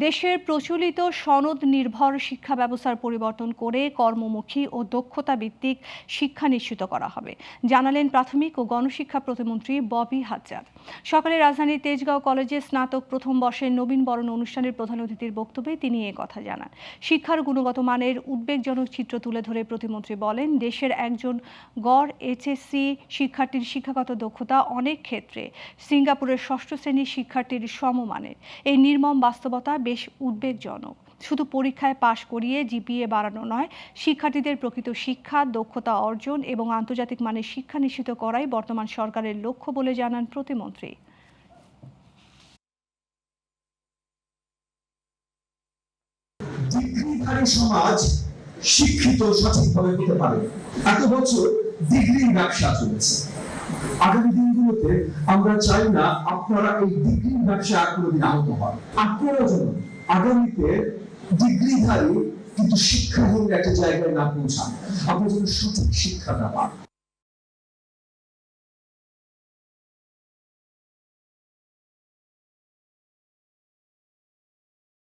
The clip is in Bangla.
দেশের প্রচলিত সনদ নির্ভর শিক্ষা ব্যবস্থার পরিবর্তন করে কর্মমুখী ও দক্ষতা ভিত্তিক শিক্ষা নিশ্চিত করা হবে, জানালেন প্রাথমিক ও গণশিক্ষা প্রতিমন্ত্রী ববি হাজ্জাদ। সকালে রাজধানীর তেজগাঁও কলেজে স্নাতক প্রথম বর্ষের নবীন বরণ অনুষ্ঠানের প্রধান অতিথির বক্তব্যে তিনি এ কথা জানান। শিক্ষার গুণগত মানের উদ্বেগজনক চিত্র তুলে ধরে প্রতিমন্ত্রী বলেন, দেশের একজন গড় এইচএসসি শিক্ষার্থীর শিক্ষাগত দক্ষতা অনেক ক্ষেত্রে সিঙ্গাপুরের ষষ্ঠ শ্রেণীর শিক্ষার্থীর সমমানের। এই নির্মম বাস্তবতা বেশ উদ্বেগজনক। শুধু পরীক্ষায় পাশ করিয়ে জিপিএ বাড়ানো নয়, শিক্ষার্থীদের প্রকৃত শিক্ষা, দক্ষতা অর্জন এবং আন্তর্জাতিক মানের শিক্ষা নিশ্চিত করাই বর্তমান সরকারের লক্ষ্য বলে জানান প্রতিমন্ত্রী। ডিগ্রিধারী সমাজ শিক্ষিত সঠিকভাবে হতে পারে। এত বছর ডিগ্রির ব্যবসা চলেছে। আগামী দিনগুলোতে আমরা চাই না আপনারা এই ডিগ্রির ব্যবসা আর কোনোদিন আহত হন। আপনারা যেন আগামীতে ডিগ্রিধারী কিন্তু শিক্ষাহীন একটা জায়গায় না পৌঁছান। আপনারা যেন সঠিক শিক্ষাটা পান।